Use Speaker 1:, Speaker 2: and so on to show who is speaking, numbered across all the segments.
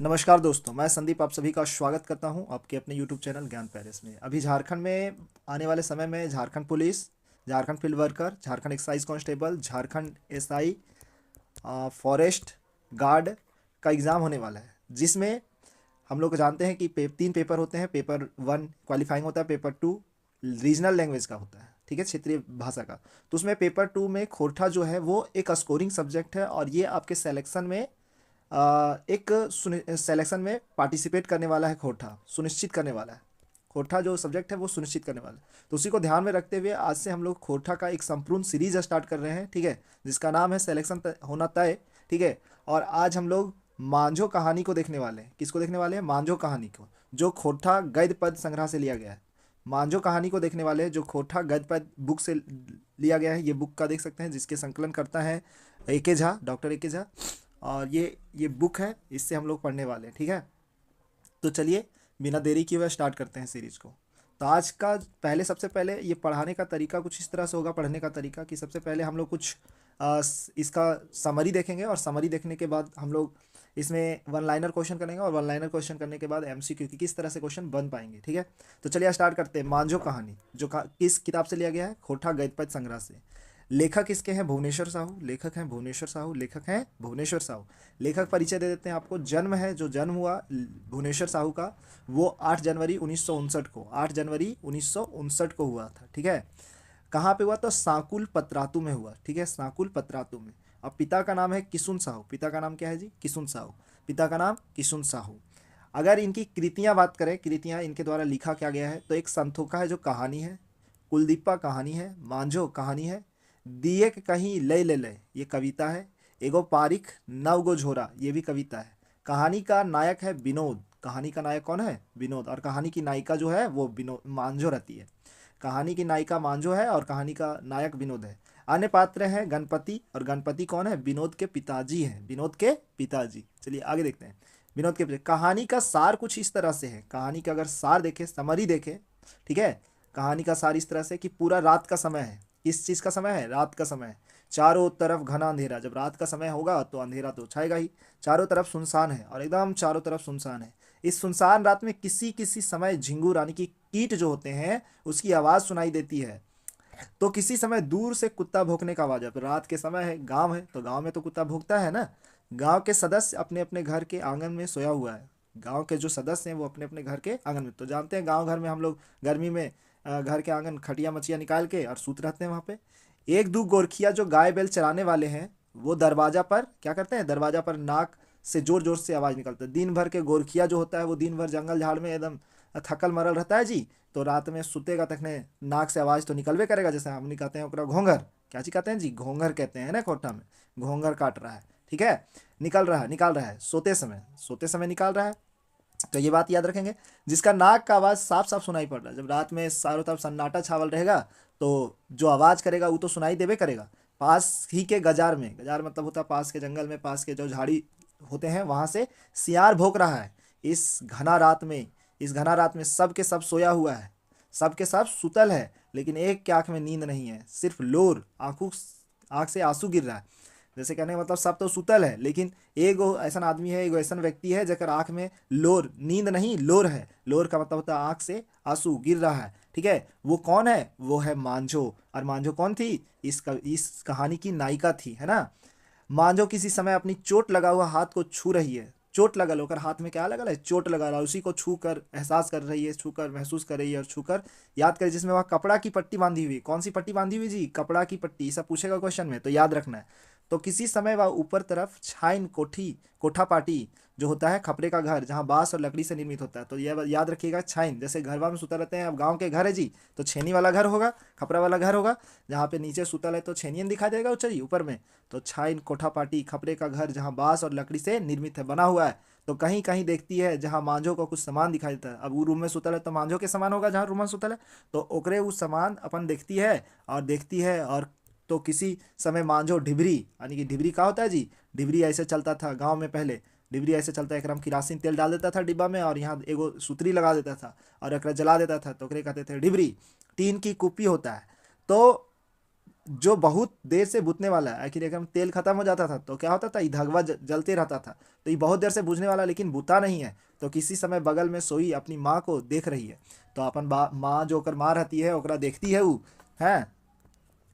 Speaker 1: नमस्कार दोस्तों, मैं संदीप आप सभी का स्वागत करता हूं आपके अपने यूट्यूब चैनल ज्ञान पेरिस में। अभी झारखंड में आने वाले समय में Jharkhand police, Jharkhand field worker, Jharkhand excise constable, Jharkhand SI, forest guard का एग्ज़ाम होने वाला है, जिसमें हम लोग जानते हैं कि तीन पेपर होते हैं। पेपर वन क्वालिफाइंग होता है, पेपर टू रीजनल लैंग्वेज का होता है, ठीक है, क्षेत्रीय भाषा का। तो उसमें पेपर टू में खोरठा जो है वो एक स्कोरिंग सब्जेक्ट है, और ये आपके सिलेक्शन में एक सिलेक्शन में पार्टिसिपेट करने वाला है। खोरठा सुनिश्चित करने वाला है, खोरठा जो सब्जेक्ट है वो सुनिश्चित करने वाला है। तो उसी को ध्यान में रखते हुए आज से हम लोग खोरठा का एक संपूर्ण सीरीज स्टार्ट कर रहे हैं, ठीक है, जिसका नाम है सिलेक्शन होना तय, ठीक है। और आज हम लोग मांझो कहानी को देखने वाले हैं। किसको देखने वाले हैं? मांझो कहानी को, जो खोरठा गद्य पद संग्रह से लिया गया है। मांझो कहानी को देखने वाले हैं, जो खोरठा गद्य पद बुक से लिया गया है। ये बुक का देख सकते हैं, जिसके संकलन करता है एके झा, डॉक्टर एके झा। और ये बुक है, इससे हम लोग पढ़ने वाले हैं, ठीक है। तो चलिए बिना देरी किए हुए स्टार्ट करते हैं सीरीज को। तो आज का सबसे पहले ये पढ़ाने का तरीका कुछ इस तरह से होगा। पढ़ने का तरीका कि सबसे पहले हम लोग कुछ इसका समरी देखेंगे, और समरी देखने के बाद हम लोग इसमें वन लाइनर क्वेश्चन करेंगे, और वन लाइनर क्वेश्चन करने के बाद एमसीक्यू की किस तरह से क्वेश्चन बन पाएंगे, ठीक है। तो चलिए स्टार्ट करते हैं। मांझो कहानी जो किस किताब से लिया गया है? खोरठा गद्य पद्य संग्रह से। लेखक इसके हैं भुवनेश्वर साहू, लेखक हैं भुवनेश्वर साहू, लेखक हैं भुवनेश्वर साहू। लेखक परिचय दे देते हैं आपको। जन्म है, जो जन्म हुआ भुवनेश्वर साहू का, वो 8 जनवरी 1959 को, 8 जनवरी 1959 को हुआ था, ठीक है। कहाँ पे हुआ? तो सांकुल पतरातू में हुआ, ठीक है, सांकुल पतरातू में। अब पिता का नाम है किशुन साहू। पिता का नाम क्या है जी? किशुन साहू। पिता का नाम किशुन साहू। अगर इनकी कृतियां बात करें, कृतियां इनके द्वारा लिखा क्या गया है, तो एक संथोका है जो कहानी है, कुलदीपा कहानी है, मांझो कहानी है, दिए के कहीं लय ले लय ये कविता है, एगो पारिख नवगो झोरा ये भी कविता है। कहानी का नायक है विनोद। कहानी का नायक कौन है? विनोद। और कहानी की नायिका जो है वो विनोद मांझो रहती है। कहानी की नायिका मांझो है और कहानी का नायक विनोद है। अन्य पात्र हैं गणपति, और गणपति कौन है? विनोद के पिताजी हैं, विनोद के पिताजी। चलिए आगे देखते हैं। विनोद के पिताजी। कहानी का सार कुछ इस तरह से है। कहानी का अगर सार देखें, समरी देखें, ठीक है, कहानी का सार इस तरह से कि पूरा रात का समय है। किस चीज़ का समय है? रात का समय है। चारों तरफ घना अंधेरा। जब रात का समय होगा तो अंधेरा तो छाएगा ही। चारों तरफ सुनसान है, और एकदम चारों तरफ सुनसान है। इस सुनसान रात में किसी किसी समय झिंगूर यानी कि कीट जो होते हैं उसकी आवाज़ सुनाई देती है। तो किसी समय दूर से कुत्ता भौंकने का आवाज़ है। तो रात के समय है, गांव है, तो गांव में तो कुत्ता भौंकता है ना। गांव के सदस्य अपने अपने घर के आंगन में सोया हुआ है। गांव के जो सदस्य हैं वो अपने अपने घर के आंगन में, तो जानते हैं गांव घर में हम लोग गर्मी में घर के आंगन खटिया मचिया निकाल के और सूत रहते हैं वहाँ पे। एक दो गोरखिया जो गाय बैल चराने वाले हैं, वो दरवाजा पर क्या करते हैं? दरवाजा पर नाक से जोर जोर से आवाज़ निकलता है। दिन भर के गोरखिया जो होता है वो दिन भर जंगल झाड़ में एकदम थकल मरल रहता है जी। तो रात में सुतेगा तखने नाक से आवाज़ तो निकलबे करेगा। जैसे हम नहीं कहते हैं ओकरा घोंघर, क्या चीज कहते हैं जी? घोंघर कहते हैं ना खोटा में। घोंघर काट रहा है, ठीक है, निकाल रहा है सोते समय निकाल रहा है। तो ये बात याद रखेंगे। जिसका नाक का आवाज़ साफ साफ सुनाई पड़ रहा है। जब रात में चारों तरफ सन्नाटा छावल रहेगा तो जो आवाज़ करेगा वो तो सुनाई देवे करेगा। पास ही के गजार में, गजार मतलब होता है पास के जंगल में, पास के जो झाड़ी होते हैं वहाँ से सियार भौंक रहा है। इस घना रात में, इस घना रात में सब के सब सोया हुआ है, सब के सब सुतल है, लेकिन एक के आंख में नींद नहीं है, सिर्फ लोर, आंख से आंसू गिर रहा है। जैसे कहने का मतलब सब तो सुतल है, लेकिन एगो ऐसा आदमी है, एगो ऐसा व्यक्ति है जकर आंख में लोर, नींद नहीं लोर है। लोर का मतलब होता है आंख से आंसू गिर रहा है, ठीक है। वो कौन है? वो है मांझो। और मांझो कौन थी? इस कहानी की नायिका थी, है ना। मांझो किसी समय अपनी चोट लगा हुआ हाथ को छू रही है। चोट लगल होकर हाथ में क्या लगल है? चोट लगा रहा है। उसी को छू कर एहसास कर रही है, छू कर महसूस कर रही है, और छू कर याद करे, जिसमें वह कपड़ा की पट्टी बांधी हुई। कौन सी पट्टी बांधी हुई जी? कपड़ा की पट्टी। सब पूछेगा क्वेश्चन में, तो याद रखना है। तो किसी समय वह ऊपर तरफ छाइन कोठी, कोठा पाटी जो होता है खपरे का घर, जहाँ बांस और लकड़ी से निर्मित होता है। तो यह याद रखिएगा, छाइन जैसे घरवा में सुता रहते हैं। अब गांव के घर है जी, तो छेनी वाला घर होगा, खपरा वाला घर होगा। जहाँ पे नीचे सुतल है तो छेनियन दिखा देगा ऊंचाई ऊपर में। तो छाइन कोठा पाटी खपरे का घर जहाँ बांस और लकड़ी से निर्मित है, बना हुआ है। तो कहीं कहीं देखती है जहाँ मांझो को कुछ सामान दिखाई देता है। अब वो रूम में सुतल है तो मांझो के सामान होगा जहाँ रूम में सुतल है, तो ओकरे वो सामान अपन देखती है, और देखती है। और तो किसी समय मांझो ढिबरी, यानी कि ढिबरी का होता है जी? ढिबरी ऐसे चलता था गांव में पहले। डिबरी ऐसे चलता है, एकरा में किरासिन तेल डाल देता था डिब्बा में, और यहाँ एगो सुतरी लगा देता था और एकरा जला देता था, तो ओकरे कहते थे डिबरी। टीन की कुप्पी होता है। तो जो बहुत देर से बुझने वाला है, आखिर एकदम तेल खत्म हो जाता था तो क्या होता था, ये धगवा जलते रहता था, तो ये बहुत देर से बुझने वाला लेकिन बुता नहीं है। तो किसी समय बगल में सोई अपनी माँ को देख रही है, तो अपन माँ जो ओकर माँ रहती है ओकरा देखती है वो, है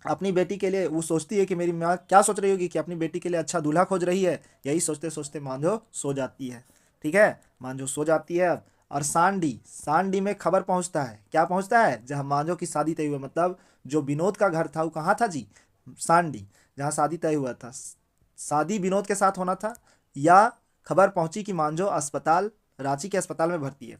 Speaker 1: अपनी बेटी के लिए वो सोचती है कि मेरी माँ क्या सोच रही होगी कि अपनी बेटी के लिए अच्छा दूल्हा खोज रही है। यही सोचते सोचते मांझो सो जाती है। ठीक है, मांझो सो जाती है। और सांडी सांडी में खबर पहुंचता है, क्या पहुंचता है, जहाँ मांझो की शादी तय हुआ, मतलब जो विनोद का घर था वो कहाँ था जी, सांडी, जहाँ शादी तय हुआ था। शादी विनोद के साथ होना था, या खबर पहुंची कि मांझो अस्पताल, रांची के अस्पताल में भर्ती है।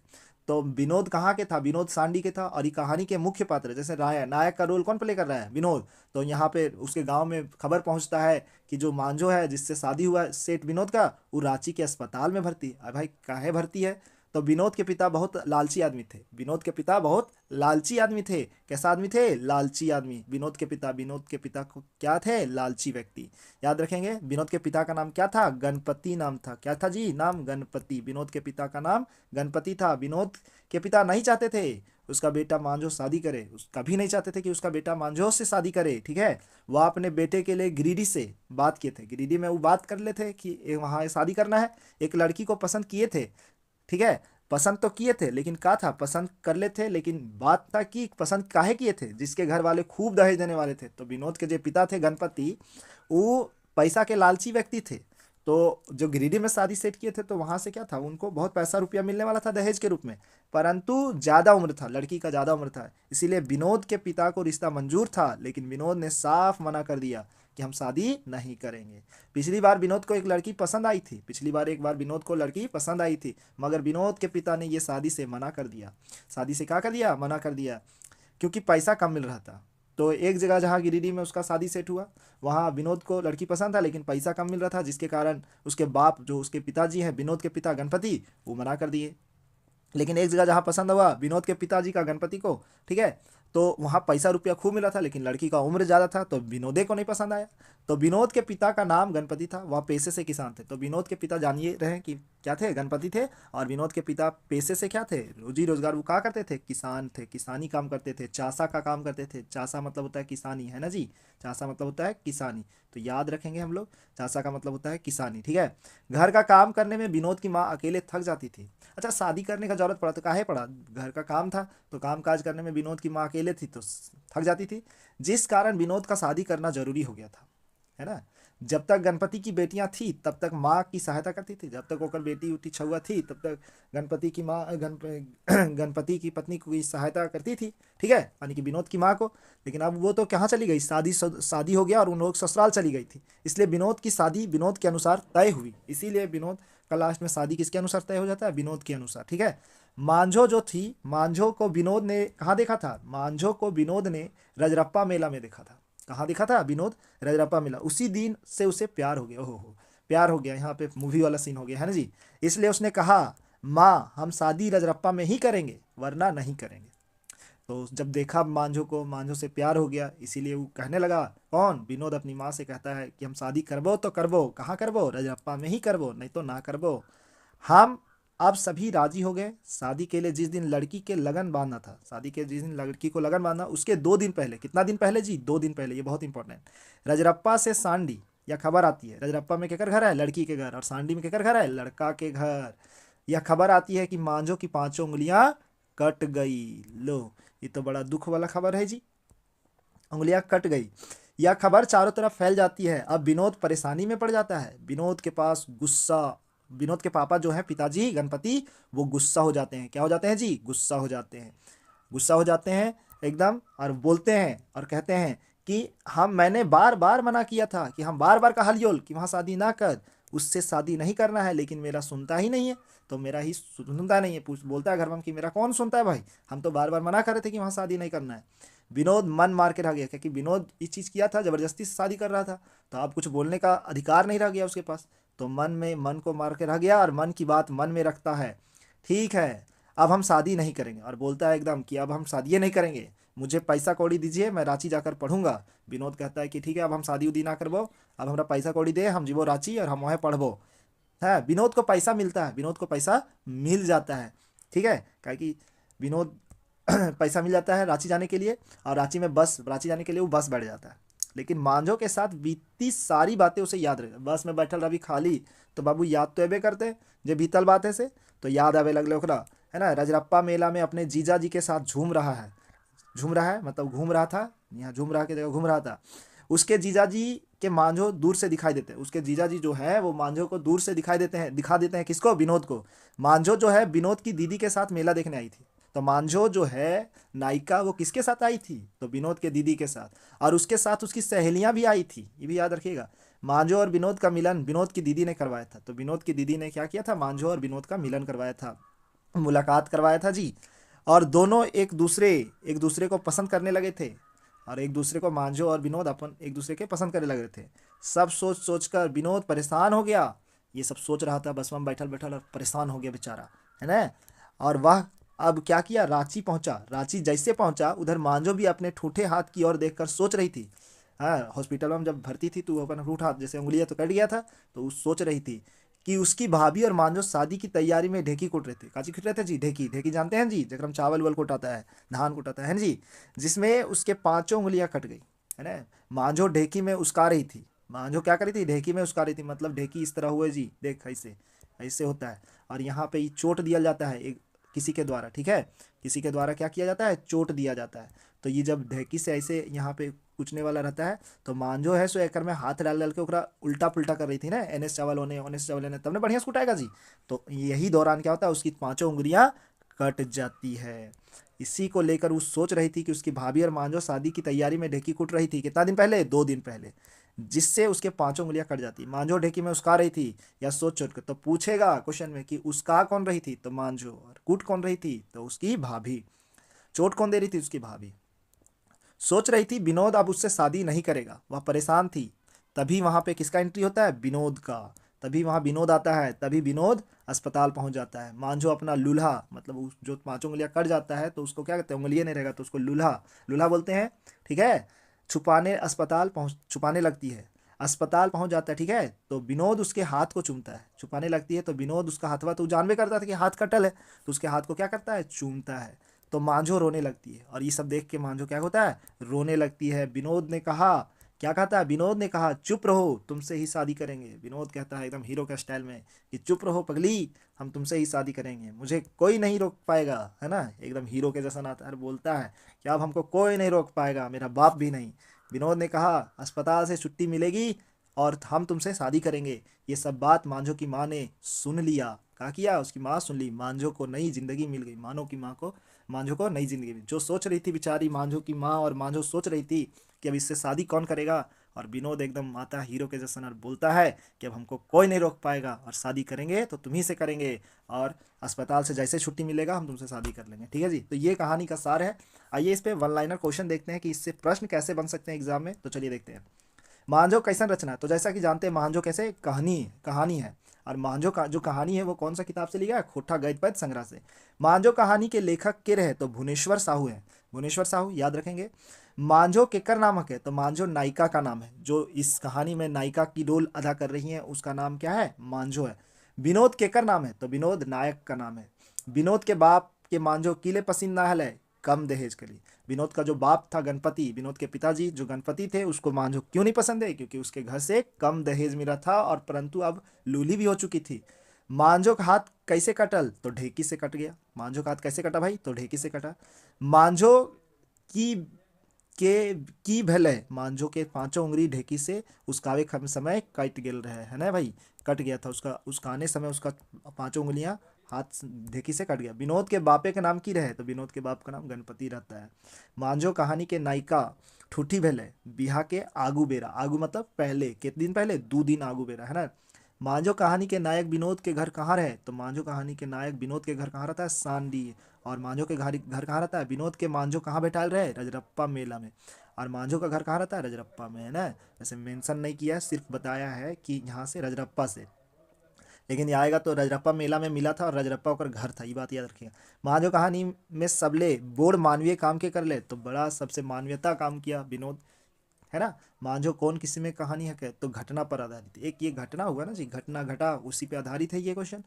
Speaker 1: तो विनोद कहाँ के था, विनोद सांडी के था। और ये कहानी के मुख्य पात्र, जैसे नायक का रोल कौन प्ले कर रहा है, विनोद। तो यहाँ पे उसके गांव में खबर पहुंचता है कि जो मांझो है जिससे शादी हुआ है सेठ विनोद का, वो रांची के अस्पताल में भर्ती है। अब भाई काहे भर्ती है, तो विनोद के पिता बहुत लालची आदमी थे, विनोद के पिता बहुत लालची आदमी थे। कैसा आदमी थे, लालची आदमी। विनोद के पिता को क्या थे, लालची व्यक्ति। याद रखेंगे, विनोद के पिता का नाम क्या था, गणपति नाम था। क्या था जी, नाम गणपति। विनोद के पिता का नाम गणपति था। विनोद के पिता नहीं चाहते थे उसका बेटा मांझो शादी करे, कभी नहीं चाहते थे कि उसका बेटा मांझो से शादी करे। ठीक है, वह अपने बेटे के लिए गिरिडीह से बात किए थे, गिरिडीह में वो बात कर ले थे कि वहाँ शादी करना है। एक लड़की को पसंद किए थे, ठीक है, पसंद तो किए थे लेकिन क्या था, पसंद कर ले थे लेकिन बात था कि पसंद काहे किए थे, जिसके घर वाले खूब दहेज देने वाले थे। तो विनोद के जो पिता थे गणपति, वो पैसा के लालची व्यक्ति थे। तो जो गिरिडीह में शादी सेट किए थे तो वहां से क्या था, उनको बहुत पैसा रुपया मिलने वाला था दहेज के रूप में, परंतु ज़्यादा उम्र था, लड़की का ज़्यादा उम्र था। इसीलिए विनोद के पिता को रिश्ता मंजूर था, लेकिन विनोद ने साफ मना कर दिया कि हम शादी नहीं करेंगे। पिछली बार विनोद को एक लड़की पसंद आई थी, पिछली बार एक बार विनोद को लड़की पसंद आई थी, मगर विनोद के पिता ने ये शादी से मना कर दिया। शादी से क्या कर दिया, मना कर दिया, क्योंकि पैसा कम मिल रहा था। तो एक जगह जहाँ गिरिडीह में उसका शादी सेट हुआ, वहाँ विनोद को लड़की पसंद था लेकिन पैसा कम मिल रहा था, जिसके कारण उसके बाप जो उसके पिताजी हैं, विनोद के पिता गणपति, वो मना कर दिए। लेकिन एक जगह जहाँ पसंद हुआ विनोद के पिताजी का गणपति को, ठीक है, तो वहाँ पैसा रुपया खूब मिला था लेकिन लड़की का उम्र ज़्यादा था, तो विनोदे को नहीं पसंद आया। तो विनोद के पिता का नाम गणपति था, वह पेशे से किसान थे। तो विनोद के पिता जानिए रहे कि क्या थे, गणपति थे। और विनोद के पिता पेशे से क्या थे, रोजी रोजगार वो क्या करते थे, किसान थे, किसानी काम करते थे, चासा का काम करते थे। चासा मतलब होता है किसानी, है ना जी, चासा मतलब होता है किसानी। तो याद रखेंगे हम लोग, चासा का मतलब होता है किसानी। ठीक है, घर का काम करने में विनोद की माँ अकेले थक जाती थी। अच्छा, शादी करने का जरूरत पड़ा तो काहे पड़ा, घर का काम था, तो काम काज करने में विनोद की माँ अकेले थी तो थक जाती थी, जिस कारण विनोद का शादी करना जरूरी हो गया था, है ना। जब तक गणपति की बेटियां थी तब तक माँ की सहायता करती थी, जब तक ओकर बेटी उठी छुआ थी तब तक गणपति की माँ गणपति की पत्नी को की सहायता करती थी, ठीक है, यानी कि विनोद की माँ को। लेकिन अब वो तो कहाँ चली गई, शादी हो गया और उन लोग ससुराल चली गई थी, इसलिए विनोद की शादी विनोद के अनुसार तय हुई। इसीलिए विनोद का लास्ट में शादी किसके अनुसार तय हो जाता है, विनोद के अनुसार। ठीक है, मांझो जो थी, मांझो को विनोद ने कहाँ देखा था, मांझो को विनोद ने रजरप्पा मेला में देखा था। कहाँ देखा था विनोद, रजरप्पा मिला, उसी दिन से उसे प्यार हो गया। ओहो हो, प्यार हो गया, यहाँ पे मूवी वाला सीन हो गया है ना जी। इसलिए उसने कहा, माँ हम शादी रजरप्पा में ही करेंगे वरना नहीं करेंगे। तो जब देखा मांझो को, मांझो से प्यार हो गया, इसीलिए वो कहने लगा, कौन, विनोद अपनी माँ से कहता है कि हम शादी करबो तो करबो, कहाँ करबो, रजरप्पा में ही करबो, नहीं तो ना करबो। हम अब सभी राजी हो गए। शादी के लिए जिस दिन लड़की के लगन बांधना था, शादी के जिस दिन लड़की को लगन बांधना, उसके 2 दिन पहले, कितना दिन पहले जी, 2 दिन पहले, ये बहुत इंपॉर्टेंट। रजरप्पा से सांडी या खबर आती है, रजरप्पा में केकर घर है, लड़की के घर, और सांडी में केकर घर है, लड़का के घर। यह खबर आती है कि मांझो की 5 उंगलियां कट गई। लो, ये तो बड़ा दुख वाला खबर है जी, उंगलियां कट गई। यह खबर चारों तरफ फैल जाती है। अब विनोद परेशानी में पड़ जाता है। विनोद के पास गुस्सा, विनोद के पापा जो है पिताजी गणपति, वो गुस्सा हो जाते हैं। क्या हो जाते हैं जी, गुस्सा हो जाते हैं, गुस्सा हो जाते हैं एकदम, और बोलते हैं और कहते हैं कि मैंने बार बार मना किया था, कि हम बार बार कहा लियोल कि वहाँ शादी ना कर, उससे शादी नहीं करना है, लेकिन मेरा सुनता ही नहीं है। तो मेरा ही सुनता नहीं है, पूछ बोलता है घर में कि मेरा कौन सुनता है भाई, हम तो बार बार मना कर रहे थे कि वहाँ शादी नहीं करना है। विनोद मन मार के रह गया, क्योंकि विनोद इस चीज़ किया था, ज़बरदस्ती से शादी कर रहा था, तो अब कुछ बोलने का अधिकार नहीं रह गया उसके पास। तो मन को मार के रह गया, और मन की बात मन में रखता है। ठीक है, अब हम शादी नहीं करेंगे, और बोलता है एकदम कि अब हम शादी नहीं करेंगे, मुझे पैसा कौड़ी दीजिए, मैं रांची जाकर पढ़ूंगा। विनोद कहता है कि ठीक है, अब हम शादी उदी ना करबो, अब हमारा पैसा कौड़ी दे, हम जीवो रांची और हम वहाँ पढ़बो। है, विनोद को पैसा मिलता है, विनोद को पैसा मिल जाता है। ठीक है, क्या कि विनोद पैसा मिल जाता है रांची जाने के लिए, और रांची में बस, रांची जाने के लिए वो बस बैठ जाता है। लेकिन मांझो के साथ बीती सारी बातें उसे याद रहे। बस में बैठल रवि खाली तो बाबू याद तो एबे करते जे बीतल बातें से, तो याद आवे लगले ओकरा, है ना। रजरप्पा मेला में अपने जीजा जी के साथ झूम रहा है मतलब घूम रहा था, यहाँ झूम रहा की जगह घूम रहा था। उसके जीजाजी के मांझो दूर से दिखाई देते हैं। उसके जीजाजी जो है वो मांझो को दूर से दिखा देते हैं। किसको? विनोद को। मांझो जो है विनोद की दीदी के साथ मेला देखने आई थी। तो मांझो जो है नायिका वो किसके साथ आई थी? तो विनोद के दीदी के साथ। और उसके साथ उसकी सहेलियां भी आई थी, ये भी याद रखिएगा। मांझो और विनोद का मिलन विनोद की दीदी ने करवाया था। तो विनोद की दीदी ने क्या किया था? मांझो और विनोद का मिलन करवाया था, मुलाकात करवाया था जी। और दोनों एक दूसरे को पसंद करने लगे थे। और एक दूसरे को मांझो और विनोद अपन एक दूसरे के पसंद करने लगे थे। सब सोच सोच कर विनोद परेशान हो गया। ये सब सोच रहा था बस में बैठल बैठल और परेशान हो गया बेचारा, है ना। और वह अब क्या किया? रांची पहुंचा। रांची जैसे पहुंचा उधर मांझो भी अपने ठूठे हाथ की ओर देखकर सोच रही थी। हाँ, हॉस्पिटल में जब भर्ती थी तो वो अपना ठूठा हाथ जैसे उंगलियां तो कट गया था, तो वो सोच रही थी कि उसकी भाभी और मांझो शादी की तैयारी में ढेकी कूट रहे थे। काची कूट रहे थे जी? ढेकी। ढेकी जानते हैं जी? जब हम चावल वाल कुटाता है, धान कुटाता है जी, जिसमें उसके पांचों उंगलियां कट गई, है ना। मांझो ढेकी में उसका रही थी। मांझो क्या करी थी? ढेकी में उसका रही थी, मतलब ढेकी इस तरह हुए जी, देख ऐसे ऐसे होता है। और यहाँ पे ये चोट दिया जाता है एक किसी के द्वारा, ठीक है। किसी के द्वारा क्या किया जाता है? चोट दिया जाता है। तो ये जब ढेकी से ऐसे यहाँ पे कुचने वाला रहता है, तो मांझो है सो एकर में हाथ डाल डाल के ओकरा उल्टा पुल्टा कर रही थी ना, एन एस चावल ने तब ने बढ़िया से कुटाएगा जी। तो यही दौरान क्या होता है? उसकी पांचों उंगलियां कट जाती है। इसी को लेकर वो सोच रही थी कि उसकी भाभी और मांझो शादी की तैयारी में ढेकी कूट रही थी। कितना दिन पहले? 2 दिन पहले। जिससे उसके पांचों उंगलियां कट जाती। मांझो ढेकी में उसका रही थी या सोच सोच कर, तो पूछेगा क्वेश्चन में कि उसका कौन रही थी? तो मांझो। और कूट कौन रही थी? तो उसकी भाभी। चोट कौन दे रही थी? उसकी भाभी। सोच रही थी विनोद अब उससे शादी नहीं करेगा, वह परेशान थी। तभी वहां पे किसका एंट्री होता है? विनोद का। तभी वहां विनोद आता है। तभी विनोद अस्पताल पहुंच जाता है। मांझो अपना लूल्हा, मतलब जो पांचों उंगलियां कट जाता है तो उसको क्या कहते हैं? उंगलियां नहीं रहेगा तो उसको लूल्हा लूल्हा बोलते हैं, ठीक है। छुपाने लगती है। अस्पताल पहुंच जाता है, ठीक है। तो विनोद उसके हाथ को चूमता है। छुपाने लगती है तो विनोद उसका हाथवा, तो जानबे करता था कि हाथ कटल है, तो उसके हाथ को क्या करता है? चूमता है। तो मांझो रोने लगती है। और ये सब देख के मांझो क्या होता है? रोने लगती है। विनोद ने कहा, क्या कहता है? विनोद ने कहा चुप रहो, तुमसे ही शादी करेंगे। विनोद कहता है एकदम हीरो के स्टाइल में कि चुप रहो पगली, हम तुमसे ही शादी करेंगे, मुझे कोई नहीं रोक पाएगा, है ना। एकदम हीरो के जैसा नाता बोलता है कि अब हमको कोई नहीं रोक पाएगा, मेरा बाप भी नहीं। विनोद ने कहा अस्पताल से छुट्टी मिलेगी और हम तुमसे शादी करेंगे। ये सब बात मांझो की माँ ने सुन लिया। क्या किया? उसकी माँ सुन ली। मांझो को नई जिंदगी मिल गई। मानो की माँ को, मांझो को नई जिंदगी मिली। जो सोच रही थी बेचारी मांझो की माँ, और मांझो सोच रही थी कि अब इससे शादी कौन करेगा, और विनोद एकदम आता हीरो के जैसा और बोलता है कि अब हमको कोई नहीं रोक पाएगा, और शादी करेंगे तो तुम्ही से करेंगे, और अस्पताल से जैसे छुट्टी मिलेगा हम तुमसे शादी कर लेंगे, ठीक है जी। तो ये कहानी का सार है। आइए इस पे वन लाइनर क्वेश्चन देखते हैं कि इससे प्रश्न कैसे बन सकते हैं एग्जाम में। तो चलिए देखते हैं। मांझो कैसन रचना है? तो जैसा कि जानते हैं मांझो कैसे कहानी है। और मांझो का जो कहानी है वो कौन सा किताब से लिया है? खोटा गद्य पद्य संग्रह से। मांझो कहानी के लेखक के रहे तो भुवनेश्वर साहू है। भुवनेश्वर साहू याद रखेंगे। मांझो केकर नामक है? तो मांझो नायिका का नाम है। जो इस कहानी में नायिका की रोल अदा कर रही है उसका नाम क्या है? मांझो है। विनोद केकर नाम है? तो विनोद नायक का नाम है। विनोद के बाप के मांझो किले पसंद ना है, कम दहेज के लिए। विनोद का जो बाप था गणपति, विनोद के पिताजी जो गणपति थे, उसको मांझो क्यों नहीं पसंद है? क्योंकि उसके घर से कम दहेज मिला था, और परंतु अब लूली भी हो चुकी थी। मांझो का हाथ कैसे कटल? तो ढेकी से कट गया। मांझो का हाथ कैसे कटा भाई? तो ढेकी से कटा। मांझो की की भले मांझो के पांचों उंगली ढेकी से उसकावे समय कट गेल रहे, है ना भाई। कट गया था उसका, उसका आने समय उसका पांचों उंगलियां हाथ ढेकी से कट गया। विनोद के बापे का नाम की रहे? तो विनोद के बाप का नाम गणपति रहता है। मांझो कहानी के नायिका ठूठी भेले बिहा के आगू बेरा। आगू मतलब पहले, कितने दिन पहले? 2 दिन आगू बेरा, है ना। मांझो कहानी के नायक विनोद के घर कहाँ रहे? तो मांझो कहानी के नायक विनोद के घर कहाँ रहता है? सांडी। और मांझो के घर कहाँ रहता है? विनोद के मांझो कहाँ बैठाल रहे? रजरप्पा मेला में। और मांझो का घर कहाँ रहता है? रजरप्पा में, है ना। वैसे मेंशन नहीं किया है, सिर्फ बताया है कि यहाँ से रजरप्पा से, लेकिन ये आएगा तो रजरप्पा मेला में मिला था और रजरप्पा का घर था, ये बात याद रखिएगा। मांझो कहानी में सबले बोड़ मानवीय काम के कर ले? तो बड़ा सबसे मानवीयता काम किया विनोद, है ना। मांझो कौन किसी में कहानी है क्या? तो घटना पर आधारित। एक ये घटना हुआ ना जी, घटना घटा उसी पे आधारित है ये क्वेश्चन।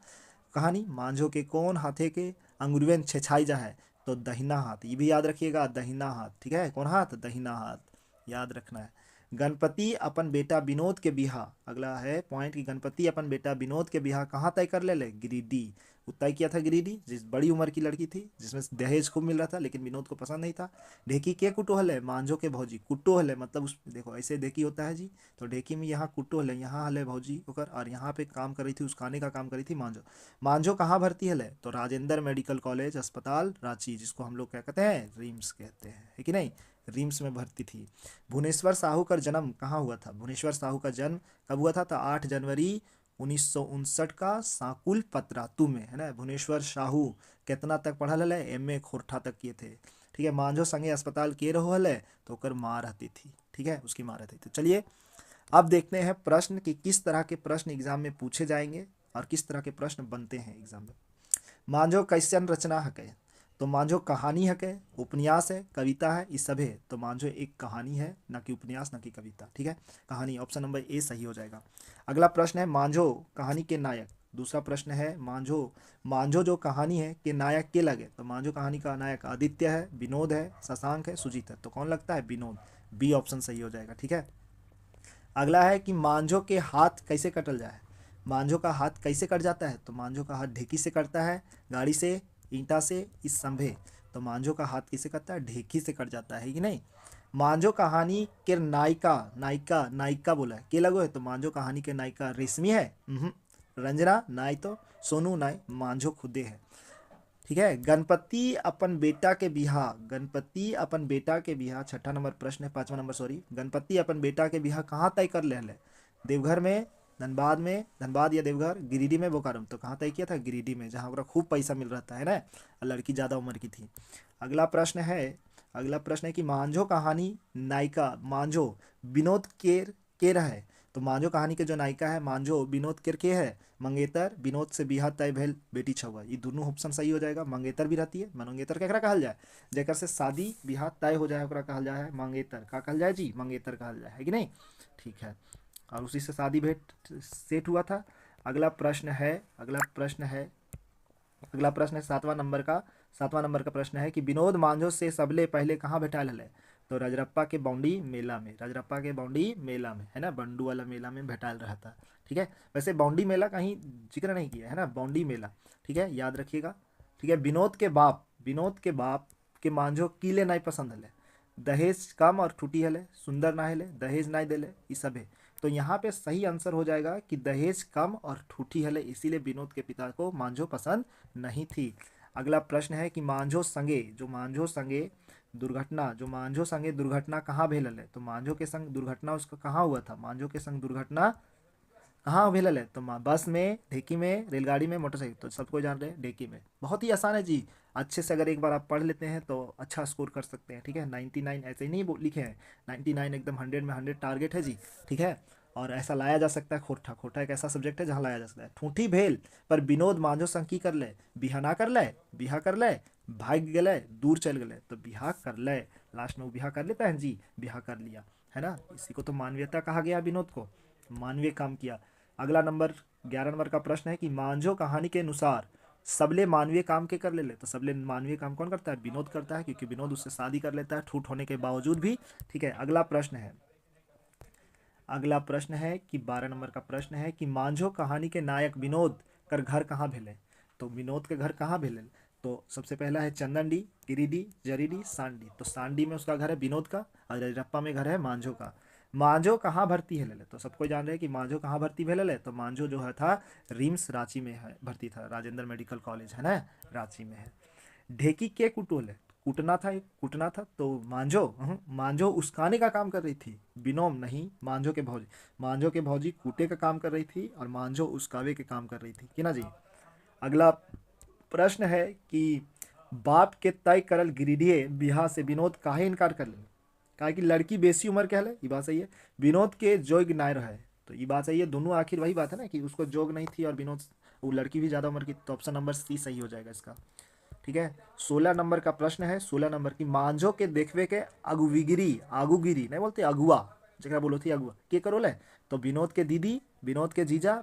Speaker 1: कहानी मांझो के कौन हाथे के अंगुरवेन छेछाई जा है? तो दहिना हाथ, ये भी याद रखिएगा, दहिना हाथ, ठीक है। कौन हाथ? दहिना हाथ, याद रखना है। गणपति अपन बेटा विनोद के बिहा, अगला है पॉइंट कि गणपति अपन बेटा विनोद के बिहा कहाँ तय कर ले गिरिडीह। वो तय किया था गिरिडीह, जिस बड़ी उम्र की लड़की थी जिसमें दहेज खूब मिल रहा था, लेकिन विनोद को पसंद नहीं था। ढेकी के कुटुहल है, मांझो के भौजी। कुटुहल है मतलब उस देखो ऐसे ढेकी होता है जी, तो ढेकी में यहाँ कुटुहल है, यहाँ हल है भौजी होकर, और यहाँ पे काम कर रही थी, उस खाने का काम कर रही थी मांझो। मांझो कहाँ भर्ती है तो राजेंद्र मेडिकल कॉलेज अस्पताल रांची, जिसको हम लोग क्या कहते हैं, रिम्स कहते हैं, है कि नहीं, रिम्स में भर्ती थी। भुवनेश्वर साहू का जन्म कहाँ हुआ था? भुवनेश्वर साहू का जन्म कब हुआ था? तो 8 जनवरी 1959 का सांकुल पतरातू में, है ना। भुवनेश्वर साहू कितना तक पढ़ल है? एमए खोरठा तक किए थे, ठीक है। मांझो संगे अस्पताल के रहो है तो ओकर माँ रहती थी, ठीक है, उसकी माँ रहती थी। तो चलिए अब देखते हैं प्रश्न कि किस तरह के प्रश्न एग्जाम में पूछे जाएंगे और किस तरह के प्रश्न बनते हैं एग्जाम में। मांझो कैसन रचना है? तो मांझो कहानी है, उपन्यास है, कविता है, ये सब है। तो मांझो एक कहानी है, ना कि उपन्यास, ना कि कविता, ठीक है, कहानी। ऑप्शन नंबर ए सही हो जाएगा। अगला प्रश्न है मांझो कहानी के नायक। दूसरा प्रश्न है मांझो मांझो जो कहानी है के नायक के लगे? तो मांझो कहानी का नायक आदित्य है, विनोद है, शशांक है, सुजीत है। तो कौन लगता है? विनोद। बी ऑप्शन सही हो जाएगा, ठीक है। अगला है कि मांझो के हाथ कैसे कटल जाए? मांझो का हाथ कैसे कट जाता है? तो मांझो का हाथ ढेकी से कटता है, गाड़ी से, ईंटा से, इस संभे। तो मांझो का हाथ किसे कटता है? ढेकी से कट जाता है कि नहीं। मांझो कहानी के नायिका, नायिका नायिका बोला है के लगो है? तो मांझो कहानी के नायिका रेशमी है, रंजना नाई, तो सोनू नाई, मांझो खुदे है, ठीक है। गणपति अपन बेटा के बिहा, गणपति अपन बेटा के बिहा, छठा नंबर प्रश्न है, 5वां नंबर सॉरी। गणपति अपन बेटा के बिहा कहाँ तय कर ले? देवघर में, धनबाद में, धनबाद या देवघर, गिरिडीह में, बोकारो में। तो कहाँ तय किया था? गिरिडीह में, जहाँ ओकरा खूब पैसा मिल रहा है ना, लड़की ज़्यादा उम्र की थी। अगला प्रश्न है कि मांझो कहानी नायिका मांझो विनोद केर है। तो मांझो कहानी के जो नायिका है मांझो विनोद केर के है? मंगेतर, विनोद से बिहा तय भेल बेटी छुआ, ये दोनों ऑप्शन सही हो जाएगा। मंगेतर भी रहती है, मंगेतर केकरा कहल जाए? जेकर से शादी बिहा तय हो जाए ओकरा कहल जाए मंगेतर। का कहल जाए जी? मंगेतर कहल जाए, है कि नहीं, ठीक है। और उसी से शादी भेंट सेट हुआ था। अगला प्रश्न है 7वां नंबर का प्रश्न है कि विनोद मांझो से सबले पहले कहाँ भेटाल हले? तो रजरप्पा के बौंडी मेला में, रजरप्पा के बौंडी मेला में, है ना, बंडू वाला मेला में भेटाल रहा था, ठीक है। वैसे बौंडी मेला कहीं जिक्र नहीं किया है ना, बौंडी मेला, ठीक है, याद रखिएगा, ठीक है। विनोद के बाप के मांझो कीले नहीं पसंद हले? दहेज कम और ठूटी हले, सुंदर ना हले, दहेज नहीं देले, ये सब है। तो यहाँ पे सही आंसर हो जाएगा कि दहेज कम और ठूठी हले, इसीलिए विनोद के पिता को मांझो पसंद नहीं थी। अगला प्रश्न है कि मांझो संगे दुर्घटना कहाँ भेल हले? तो मांझो के संग दुर्घटना उसका कहाँ हुआ था? मांझो के संग दुर्घटना कहाँ भेल है? तो बस में, ढेकी में, रेलगाड़ी में, मोटरसाइकिल। तो सबको जान रहे हैं ढेकी में। बहुत ही आसान है जी, अच्छे से अगर एक बार आप पढ़ लेते हैं तो अच्छा स्कोर कर सकते हैं, ठीक है। 99 ऐसे ही नहीं लिखे हैं, 99 एकदम 100 में 100 टारगेट है जी, ठीक है। और ऐसा लाया जा सकता है खोटा। खोटा एक ऐसा सब्जेक्ट है जहाँ लाया जा सकता है। ठूठी भेल पर विनोद मांझो संग की कर ले? बिहा ना कर ले, बिहा कर ले, भाग गए, दूर चल गए, तो बिहा कर ले। लास्ट में वो बिहा कर लेता है जी, बिहा कर लिया, है ना। इसी को तो मानवीयता कहा गया, विनोद को मानवीय काम किया। अगला नंबर 11 नंबर का प्रश्न है कि मांझो कहानी के अनुसार सबले मानवीय काम के कर ले? तो सबले मानवीय काम कौन करता है? विनोद करता है, क्योंकि विनोद उससे शादी कर लेता है ठूठ होने के बावजूद भी, ठीक है। अगला प्रश्न है कि 12 नंबर का प्रश्न है कि मांझो कहानी के नायक विनोद कर घर कहाँ भेले? तो विनोद के घर कहाँ भेले? तो सबसे पहला है चंदनडी, गिरिडीह, जरीडीह, सांडी। तो सांडी में उसका घर है विनोद का, और रजरप्पा में घर है मांझो का। मांझो कहाँ भर्ती है ले? तो सबको जान रहे हैं कि मांझो कहाँ भर्ती भेल है। तो मांझो जो है था रिम्स रांची में है भर्ती था, राजेंद्र मेडिकल कॉलेज है ना, रांची में है। ढेकी के कुटोल है? कूटना था तो मांझो उसकाने का काम कर रही थी, बिनोम नहीं, मांझो के भौजी कूटे का काम कर रही थी और मांझो उसकावे के काम कर रही थी, कि ना जी। अगला प्रश्न है कि बाप के तय करल गिरिडीह बिहा से विनोद काहे इनकार कर ले? काहे कि लड़की बेसी उम्र के हले, ये बात सही है। विनोद के जोग नाय रहे, तो ये बात सही है। दोनों आखिर वही बात है ना कि उसको जोग नहीं थी और विनोद, वो लड़की भी ज़्यादा उम्र की, तो ऑप्शन नंबर सी सही हो जाएगा इसका, ठीक है। 16 नंबर का प्रश्न है, 16 नंबर की मांझो के देखवे के आगूगिरी नहीं बोलते, अगुआ, जगह बोलो थी अगुआ के करोल है? तो विनोद के दीदी, विनोद के जीजा,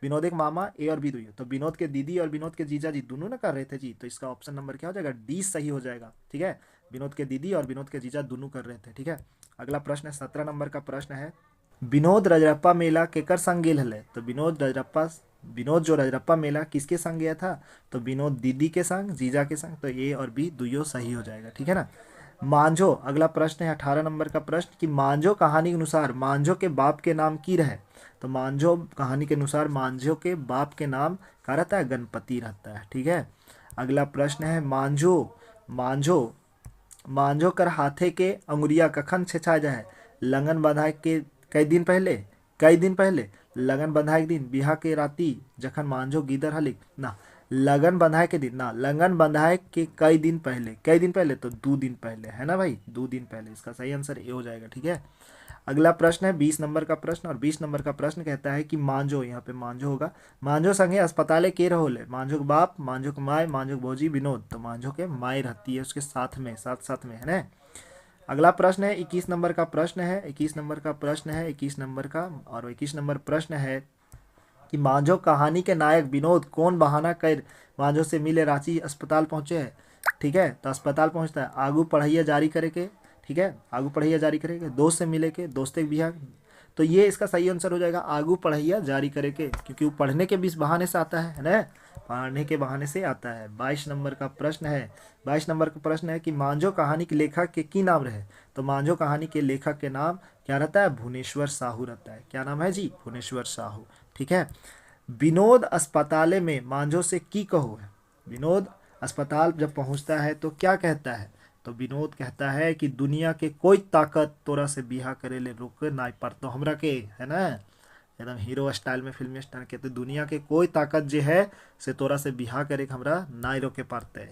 Speaker 1: विनोद एक मामा, ए और बी दुई। तो विनोद के दीदी और विनोद के जीजा जी दोनों ना कर रहे थे जी, तो इसका ऑप्शन नंबर क्या हो जाएगा? डी सही हो जाएगा, ठीक है। विनोद के दीदी और विनोद के जीजा दोनों कर रहे थे, ठीक है। अगला प्रश्न है 17 नंबर का प्रश्न है, विनोद रजरप्पा मेला केकर संग गेल हले। तो विनोद जो रजरप्पा मेला किसके संग गया था, तो विनोद दीदी के संग, जीजा के संग। तो ए और बी दुइयो सही हो जाएगा, ठीक है ना। मांझो, अगला प्रश्न है 18 नंबर का प्रश्न कि मांझो कहानी के अनुसार मांझो के बाप के नाम की रहे। तो मांझो कहानी के अनुसार मांझो के बाप के नाम क्या रहता है, गणपति रहता है, ठीक है। अगला प्रश्न है मांझो मांझो मांझो कर हाथे के अंगुरिया कखन छेचा जाए। लगन बंधाए के कई दिन पहले लगन बंधाए के दिन, बिहा के राती जखन मांझो गीदर हलिक ना, लगन बंधाए के दिन ना, लगन बंधाए के कई दिन पहले तो 2 दिन पहले, है ना भाई, 2 दिन पहले। इसका सही आंसर ए हो जाएगा, ठीक है। अगला प्रश्न है 20 नंबर का प्रश्न, और 20 नंबर का प्रश्न कहता है कि मांझो, यहाँ पे मांझो होगा, मांझो संगे अस्पताले के रहोले। मांझो के बाप, मांझो के माए, मांझो के भौजी विनोद। तो मांझो के माए रहती है उसके साथ में, साथ में, है ना। अगला प्रश्न है 21 नंबर का प्रश्न है, 21 नंबर का प्रश्न है, 21 नंबर का, और 21 नंबर प्रश्न है कि मांझो कहानी के नायक विनोद कौन बहाना कर मांझो से मिले रांची अस्पताल पहुंचे है। ठीक है, तो अस्पताल पहुंचता है आगू पढ़ाइया जारी करे के, ठीक है, आगू पढ़ाइया जारी करे के, दोस्त से मिले के, दोस्ते के बिहार। तो ये इसका सही आंसर हो जाएगा आगू पढ़ाइया जारी करे के, क्योंकि वो पढ़ने के बीच बहाने से आता है ना, पढ़ने के बहाने से आता है। 22 नंबर का प्रश्न है, 22 नंबर का प्रश्न है कि मांझो कहानी के लेखक के की नाम रहे। तो मांझो कहानी के लेखक के नाम क्या रहता है, भुवनेश्वर साहू रहता है। क्या नाम है जी, भुवनेश्वर साहू, ठीक है। विनोद अस्पताले में मांझो से की कहो है। विनोद अस्पताल जब पहुंचता है तो क्या कहता है, तो विनोद कहता है कि दुनिया के कोई ताकत तोरा से बिहा करे ले रोक ना पर, तो हमरा के, है ना, एकदम हीरो स्टाइल में, फिल्मी स्टाइल के, तो दुनिया के कोई ताकत जो है से तोरा से बिहा करे के हमरा ना रोके पाते,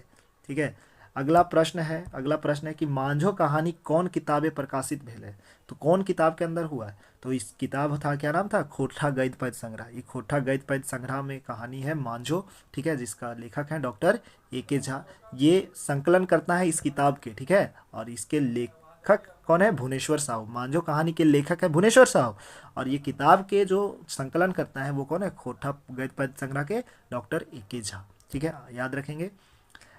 Speaker 1: ठीक है। अगला प्रश्न है कि मांझो कहानी कौन किताबें प्रकाशित भेले। तो कौन किताब के अंदर हुआ है, तो इस किताब था, क्या नाम था, खोटा गद्य पद्य संग्रह। ये खोटा गद्य पद्य संग्रह में कहानी है मांझो, ठीक है, जिसका लेखक है डॉक्टर A.K. झा। ये संकलन करता है इस किताब के, ठीक है, और इसके लेखक कौन है, भुवनेश्वर साहू। मांझो कहानी के लेखक है भुवनेश्वर साहू, और ये किताब के जो संकलन करता है वो कौन है, खोटा गद्य पद्य संग्रह के डॉक्टर A.K. झा, ठीक है, याद रखेंगे।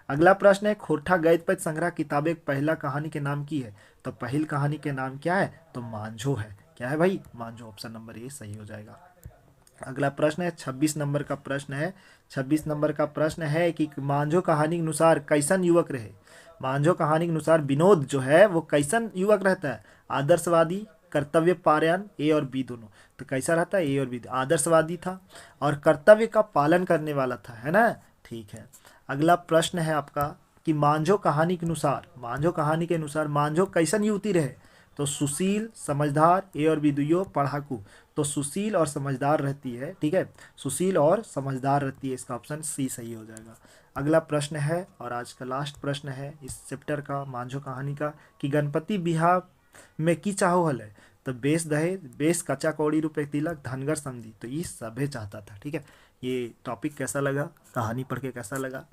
Speaker 1: अगला प्रश्न है खोटा गद्य पद्य संग्रह किताबें पहला कहानी के नाम की है। तो पहली कहानी के नाम क्या है, तो मांझो है। क्या है भाई, मांझो। ऑप्शन नंबर ए सही हो जाएगा। अगला प्रश्न है 26 नंबर का प्रश्न है, 26 नंबर का प्रश्न है कि मांझो कहानी के अनुसार कैसन युवक रहे। मांझो कहानी के अनुसार विनोद जो है वो कैसन युवक रहता है, आदर्शवादी, कर्तव्य पारायण, ए और बी दोनों। तो कैसा रहता है, ए और बी, आदर्शवादी था और कर्तव्य का पालन करने वाला था, है ना, ठीक है। अगला प्रश्न है आपका कि मांझो कहानी के अनुसार, मांझो कैसन युवती रहे। तो सुशील, समझदार, ए और बी दुइयो, पढ़ाकू। तो सुशील और समझदार रहती है, ठीक है, सुशील और समझदार रहती है, इसका ऑप्शन सी सही हो जाएगा। अगला प्रश्न है और आज का लास्ट प्रश्न है इस चैप्टर का, मांझो कहानी का, कि गणपति बिहार में की चाहो हल। तो बेस दहेज, बेस कच्चा कौड़ी रुपए तिलक, धनगर समझी। तो ये सभे चाहता था, ठीक है। ये टॉपिक कैसा लगा, कहानी पढ़ के कैसा लगा,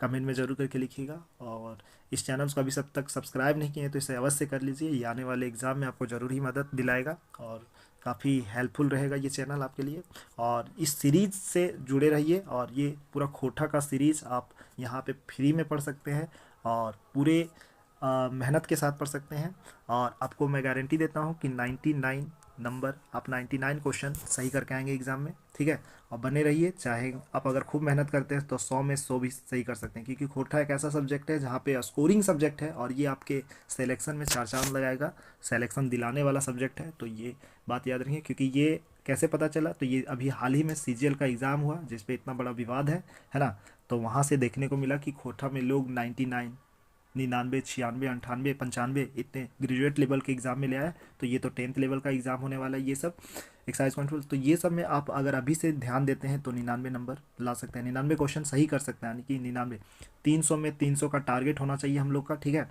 Speaker 1: कमेंट में ज़रूर करके लिखिएगा। और इस चैनल को अभी सब तक सब्सक्राइब नहीं किए हैं तो इसे अवश्य कर लीजिए, ये आने वाले एग्ज़ाम में आपको ज़रूर ही मदद दिलाएगा और काफ़ी हेल्पफुल रहेगा ये चैनल आपके लिए। और इस सीरीज़ से जुड़े रहिए, और ये पूरा खोटा का सीरीज़ आप यहाँ पे फ्री में पढ़ सकते हैं और पूरे मेहनत के साथ पढ़ सकते हैं। और आपको मैं गारंटी देता हूँ कि 99 नंबर, आप 99 क्वेश्चन सही करके आएंगे एग्ज़ाम में, ठीक है। और बने रहिए, चाहे आप अगर खूब मेहनत करते हैं तो 100 में 100 भी सही कर सकते हैं, क्योंकि खोटा एक ऐसा सब्जेक्ट है जहाँ पे स्कोरिंग सब्जेक्ट है और ये आपके सिलेक्शन में 4 चांद लगाएगा, सिलेक्शन दिलाने वाला सब्जेक्ट है। तो ये बात याद रखिए, क्योंकि ये कैसे पता चला, तो ये अभी हाल ही में CGL का एग्ज़ाम हुआ जिसपे इतना बड़ा विवाद है ना। तो वहाँ से देखने को मिला कि खोटा में लोग 99, 99, 96, 98, 95 इतने ग्रेजुएट लेवल के एग्ज़ाम में ले आए। तो ये तो 10th लेवल का एग्ज़ाम होने वाला है, ये सब एक्साइज कंट्रोल। तो ये सब में आप अगर अभी से ध्यान देते हैं तो 99 नंबर ला सकते हैं, 99 क्वेश्चन सही कर सकते हैं, यानी कि 99, 300 में 300 का टारगेट होना चाहिए हम लोग का, ठीक है।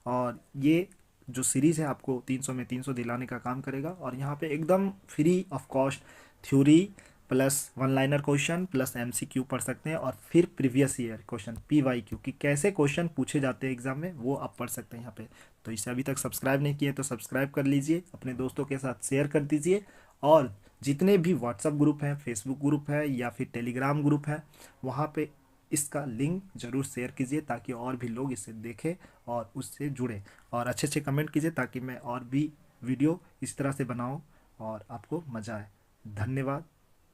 Speaker 1: और ये जो सीरीज़ है आपको 300 में 300 दिलाने का काम करेगा। और यहाँ पे एकदम free of cost theory plus one liner question plus MCQ पढ़ सकते हैं, और फिर प्रीवियस ईयर क्वेश्चन PYQ कि कैसे क्वेश्चन पूछे जाते हैं एग्जाम में, वो आप पढ़ सकते हैं यहाँ पे। तो इसे अभी तक सब्सक्राइब नहीं किए तो सब्सक्राइब कर लीजिए, अपने दोस्तों के साथ शेयर कर दीजिए, और जितने भी व्हाट्सअप ग्रुप हैं, फेसबुक ग्रुप है या फिर टेलीग्राम ग्रुप है, वहाँ पे इसका लिंक ज़रूर शेयर कीजिए ताकि और भी लोग इसे देखें और उससे जुड़ें, और अच्छे अच्छे कमेंट कीजिए ताकि मैं और भी वीडियो इस तरह से बनाओ और आपको मज़ा आए। धन्यवाद।